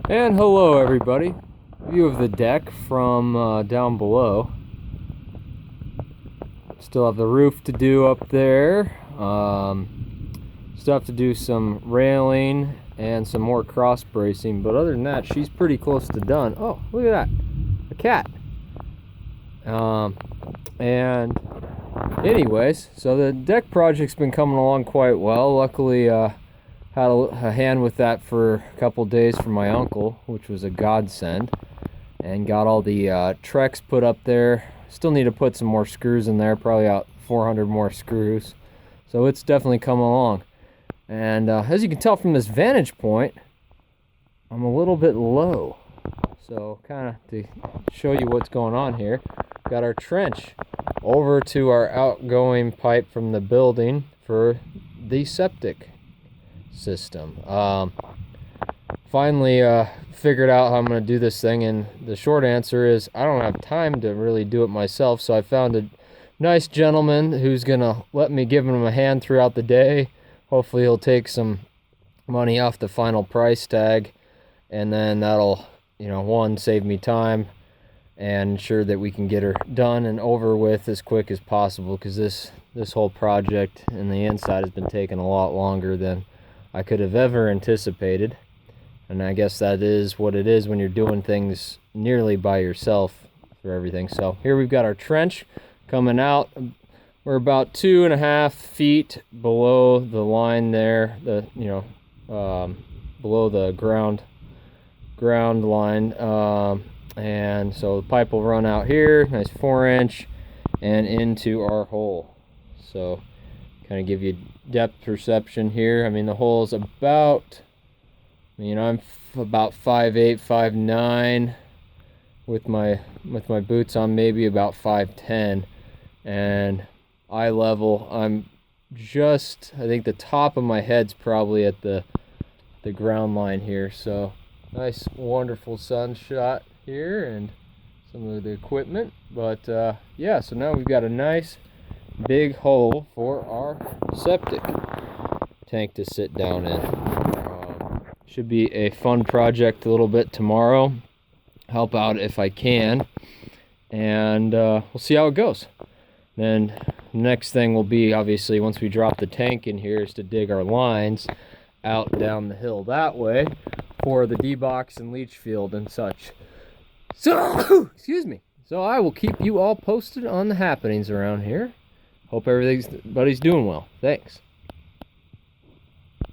And hello everybody, view of the deck from down below. Still have the roof to do up there. Still have to do some railing and some more cross bracing, but other than that, she's pretty close to done. Oh, look at that, a cat. And anyways, so the deck project's been coming along quite well. Luckily, had a hand with that for a couple days from my uncle, which was a godsend, and got all the Trex put up there. Still need to put some more screws in there, probably out 400 more screws. So it's definitely coming along. And as you can tell from this vantage point, I'm a little bit low. So kind of to show you what's going on here, got our trench over to our outgoing pipe from the building for the septic system. Finally figured out how I'm going to do this thing, and the short answer is I don't have time to really do it myself, so I found a nice gentleman who's going to let me give him a hand throughout the day. Hopefully he'll take some money off the final price tag, and then that'll, one, save me time and ensure that we can get her done and over with as quick as possible, because this whole project and the inside has been taking a lot longer than I could have ever anticipated. And I guess that is what it is when you're doing things nearly by yourself for everything. So here we've got our trench coming out. We're about 2.5 feet below the line there, below the ground line. And so the pipe will run out here, nice 4-inch, and into our hole. So kind of give you depth perception here. I mean, the hole is about, I'm about 5'8", 5'9", with my boots on, maybe about 5'10", and eye level, I'm just, I think the top of my head's probably at the ground line here. So nice, wonderful sunshot here and some of the equipment. But yeah, so now we've got a nice big hole for our septic tank to sit down in. Should be a fun project a little bit tomorrow. Help out if I can, and we'll see how it goes. Then next thing will be, obviously, once we drop the tank in here, is to dig our lines out and down the hill that way for the D-box and leach field and such. So excuse me. So I will keep you all posted on the happenings around here. Hope everybody's doing well. Thanks.